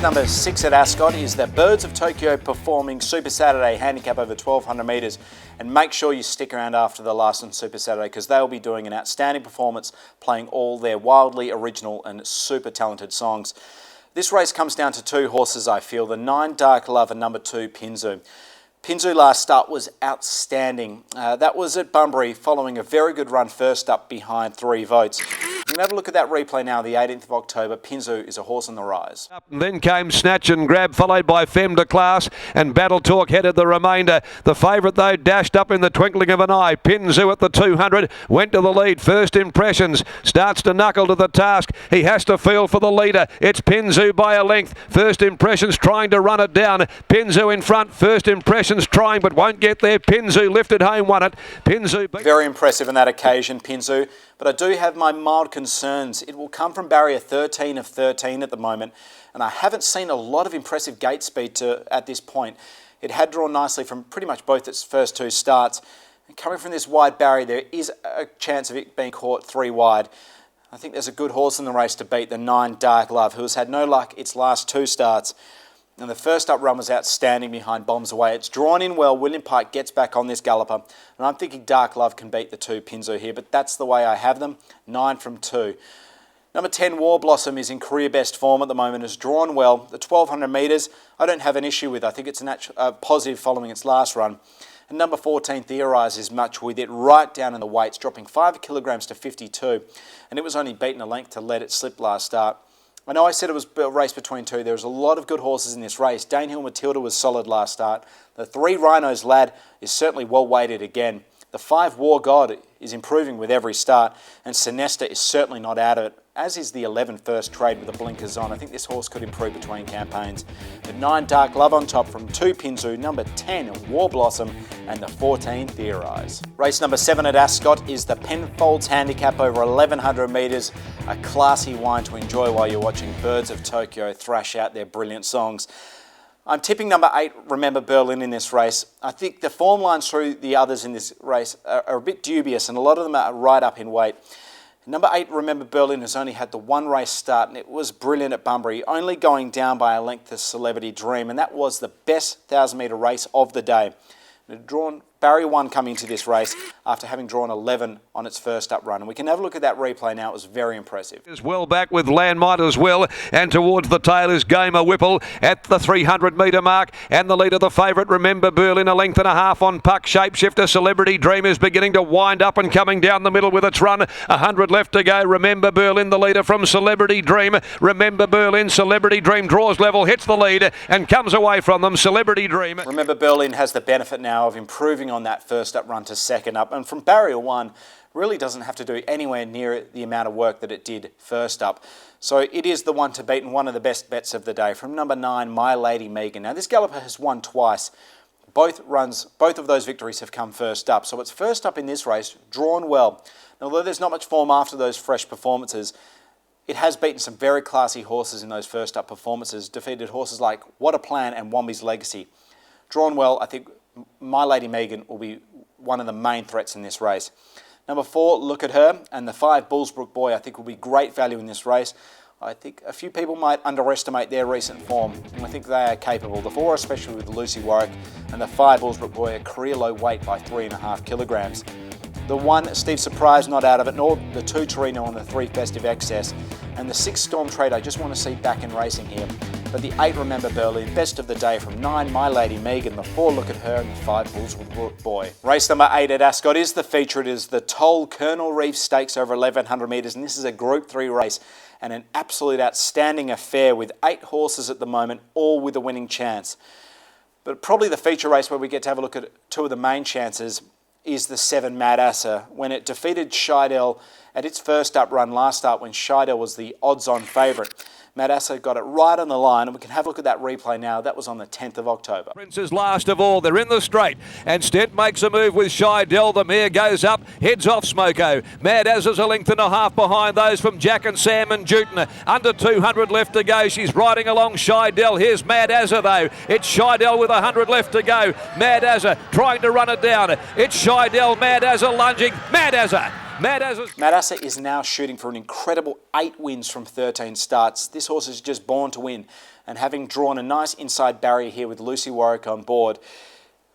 number 6 at Ascot is the Birds of Tokyo Performing Super Saturday handicap over 1,200 metres. And make sure you stick around after the last on Super Saturday because they'll be doing an outstanding performance playing all their wildly original and super talented songs. This race comes down to 2 horses, I feel, the 9 Dark Love and number 2 Pinzu. Pinzu last start was outstanding. That was at Bunbury following a very good run first up behind 3 votes. You can have a look at that replay now, the 18th of October. Pinzu is a horse on the rise. And then came Snatch and Grab, followed by Femme de Class, and Battle Talk headed the remainder. The favourite, though, dashed up in the twinkling of an eye. Pinzu at the 200 went to the lead. First Impressions starts to knuckle to the task. He has to feel for the leader. It's Pinzu by a length. First Impressions trying to run it down. Pinzu in front. First Impressions trying but won't get there. Pinzu lifted home, won it. Pinzu very impressive on that occasion, Pinzu. But I do have my mild concerns. It will come from barrier 13 of 13 at the moment, and I haven't seen a lot of impressive gate speed at this point. It had drawn nicely from pretty much both its first 2 starts. And coming from this wide barrier, there is a chance of it being caught 3 wide. I think there's a good horse in the race to beat, the 9 Dark Love, who has had no luck its last 2 starts. And the first up run was outstanding behind Bombs Away. It's drawn in well. William Pike gets back on this galloper. And I'm thinking Dark Love can beat the 2 Pinzu here, but that's the way I have them. 9 from 2. Number 10, War Blossom, is in career best form at the moment. Has drawn well. The 1,200 metres, I don't have an issue with. I think it's a positive following its last run. And number 14, Theorise, is much with it right down in the weights, dropping 5 kilograms to 52. And it was only beaten a length to let it slip last start. I know I said it was a race between 2. There was a lot of good horses in this race. Danehill Matilda was solid last start. The 3 Rhinos Lad is certainly well weighted again. The 5 War God is improving with every start. And Sinesta is certainly not out of it, as is the 11 First Trade with the blinkers on. I think this horse could improve between campaigns. But 9 Dark Love on top from 2 Pinzu, number 10 War Blossom, and the 14 Theorise. Race number 7 at Ascot is the Penfolds handicap over 1,100 metres. A classy wine to enjoy while you're watching Birds of Tokyo thrash out their brilliant songs. I'm tipping number 8, Remember Berlin, in this race. I think the form lines through the others in this race are a bit dubious, and a lot of them are right up in weight. Number 8, Remember Berlin, has only had the 1 race start, and it was brilliant at Bunbury, only going down by a length to Celebrity Dream, and that was the best 1,000-metre race of the day. It had drawn barrier 1 coming into this race after having drawn 11 on its first up run. And we can have a look at that replay now. It was very impressive. Is well back with Landmite as well, and towards the tail is Gamer Whipple at the 300 metre mark, and the leader, the favourite, Remember Berlin, a length and a half on Puck. Shapeshifter Celebrity Dream is beginning to wind up and coming down the middle with its run. 100 left to go. Remember Berlin, the leader from Celebrity Dream. Remember Berlin, Celebrity Dream draws level, hits the lead and comes away from them. Celebrity Dream. Remember Berlin has the benefit now of improving on that first up run to second up, and from barrier 1 really doesn't have to do anywhere near the amount of work that it did first up. So it is the one to beat and one of the best bets of the day. From number 9, My Lady Megan. Now this galloper has won twice. Both of those victories have come first up. So it's first up in this race, drawn well. Now, although there's not much form after those fresh performances, it has beaten some very classy horses in those first up performances, defeated horses like What a Plan and Wombi's Legacy. Drawn well, I think My Lady Megan will be one of the main threats in this race. Number 4, Look at Her, and the 5 Bullsbrook Boy, I think, will be great value in this race. I think a few people might underestimate their recent form, and I think they are capable. The 4, especially with Lucy Warwick, and the 5 Bullsbrook Boy, a career low weight by 3.5 kilograms. The 1, Steve Surprise, not out of it, nor the 2, Torino, and the 3, Festive Excess. And the 6, Storm Trade, I just want to see back in racing here. But the 8, Remember Berlin, best of the day from 9, My Lady Megan, the 4, Look at Her, and the 5, Bullsbrook Boy. Race number 8 at Ascot is the feature. It is the Toll Colonel Reef Stakes over 1,100 metres, and this is a Group 3 race and an absolute outstanding affair with 8 horses at the moment, all with a winning chance. But probably the feature race where we get to have a look at 2 of the main chances is the 7, Mad Asa, when it defeated Scheidel at its first up run last start when Scheidel was the odds-on favourite. Mad Asa got it right on the line, and we can have a look at that replay now. That was on the 10th of October. Prince is last of all. They're in the straight, and Stent makes a move with Scheidel. The mare goes up, heads off Smoko. Mad Asa's a length and a half behind those from Jack and Sam and Juten. Under 200 left to go. She's riding along Scheidel. Here's Mad Asa though. It's Scheidel with 100 left to go. Mad Asa trying to run it down. It's Scheidel. Mad Asa lunging. Mad Asa. Mad Asa is now shooting for an incredible 8 wins from 13 starts. This horse is just born to win. and having drawn a nice inside barrier here with Lucy Warwick on board.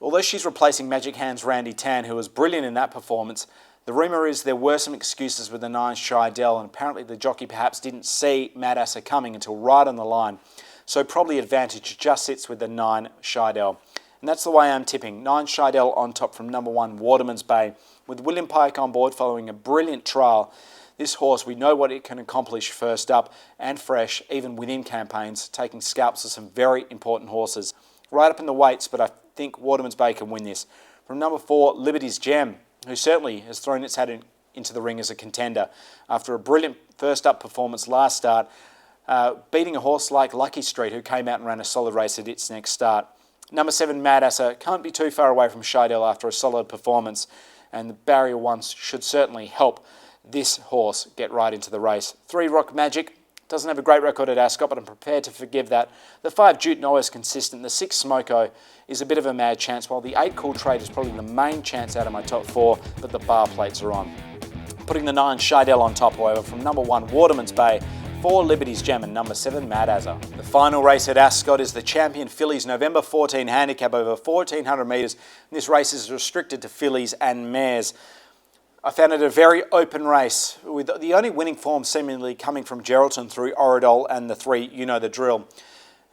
Although she's replacing Magic Hands Randy Tan, who was brilliant in that performance, the rumour is there were some excuses with the 9 Shidell, and apparently the jockey perhaps didn't see Mad Asser coming until right on the line. So probably advantage just sits with the 9 Shidell. And that's the way I'm tipping. 9 Shidell on top from number 1 Waterman's Bay. With William Pike on board following a brilliant trial, this horse, we know what it can accomplish first up and fresh, even within campaigns, taking scalps of some very important horses. Right up in the weights, but I think Waterman's Bay can win this. From number 4, Liberty's Gem, who certainly has thrown its hat into the ring as a contender after a brilliant first up performance last start, beating a horse like Lucky Street, who came out and ran a solid race at its next start. Number 7, Mad Asser, can't be too far away from Shidell after a solid performance, and the barrier ones should certainly help this horse get right into the race. 3, Rock Magic, doesn't have a great record at Ascot, but I'm prepared to forgive that. The 5, Jute Noah is consistent. The 6, Smoko, is a bit of a mad chance, while the 8, Cool Trade is probably the main chance out of my top 4, but the bar plates are on. Putting the 9, Shidell on top, however, from number 1, Waterman's Bay, 4, Liberty's Gem, and number 7, Mad Asser. The final race at Ascot is the Champion Fillies November 14 handicap over 1,400 metres. This race is restricted to fillies and mares. I found it a very open race, with the only winning form seemingly coming from Geraldton through Oradol and the 3, You Know the Drill.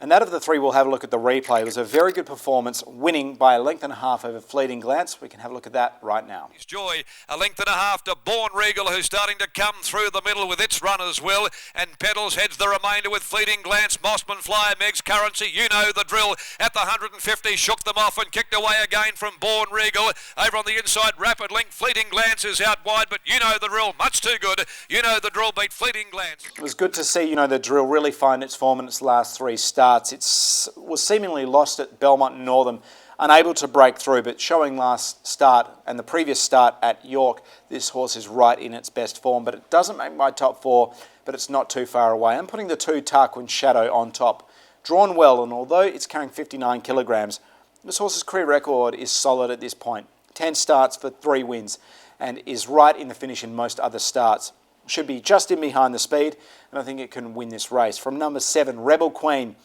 And that of the 3, we'll have a look at the replay. It was a very good performance, winning by a length and a half over Fleeting Glance. We can have a look at that right now. Joy, a length and a half to Born Regal, who's starting to come through the middle with its run as well. And Pedals heads the remainder with Fleeting Glance, Mossman Flyer, Meg's Currency, You Know the Drill. At the 150, shook them off and kicked away again from Born Regal. Over on the inside, Rapid Link, Fleeting Glance is out wide, but You Know the Drill, much too good. You Know the Drill beat Fleeting Glance. It was good to see You Know the Drill really find its form in its last 3 starts. It was seemingly lost at Belmont and Northam, unable to break through, but showing last start and the previous start at York, this horse is right in its best form. But it doesn't make my top 4, but it's not too far away. I'm putting the 2, Tarquin Shadow on top. Drawn well, and although it's carrying 59 kilograms, this horse's career record is solid at this point. 10 starts for 3 wins, and is right in the finish in most other starts. Should be just in behind the speed, and I think it can win this race. From number 7, Rebel Queen,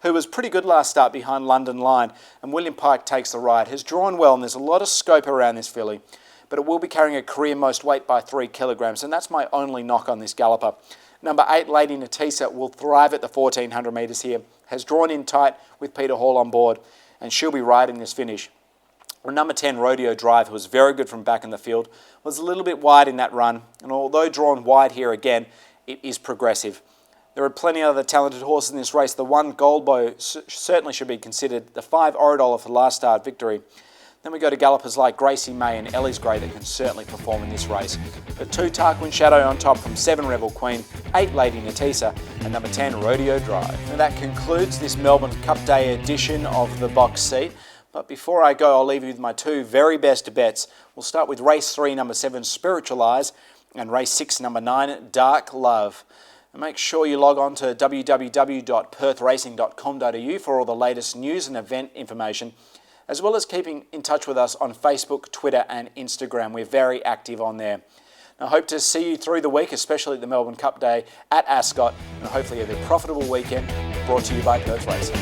who was pretty good last start behind London Line, and William Pike takes the ride, has drawn well, and there's a lot of scope around this filly, but it will be carrying a career most weight by 3 kilograms, and that's my only knock on this galloper. Number 8, Lady Natisa, will thrive at the 1,400 metres here, has drawn in tight with Peter Hall on board, and she'll be riding this finish. Well, number 10, Rodeo Drive, who was very good from back in the field, was a little bit wide in that run, and although drawn wide here again, it is progressive. There are plenty of other talented horses in this race. The 1, Goldbow, certainly should be considered. The 5, Oradollar for last start victory. Then we go to gallopers like Gracie May and Ellie's Grey that can certainly perform in this race. The 2, Tarquin Shadow on top from 7, Rebel Queen, 8, Lady Natisa, and number 10, Rodeo Drive. And that concludes this Melbourne Cup Day edition of the Box Seat. But before I go, I'll leave you with my 2 very best bets. We'll start with race 3, number 7, Spiritual Eyes, and race 6, number 9, Dark Love. And make sure you log on to www.perthracing.com.au for all the latest news and event information, as well as keeping in touch with us on Facebook, Twitter and Instagram. We're very active on there. And I hope to see you through the week, especially at the Melbourne Cup Day at Ascot, and hopefully have a profitable weekend brought to you by Perth Racing.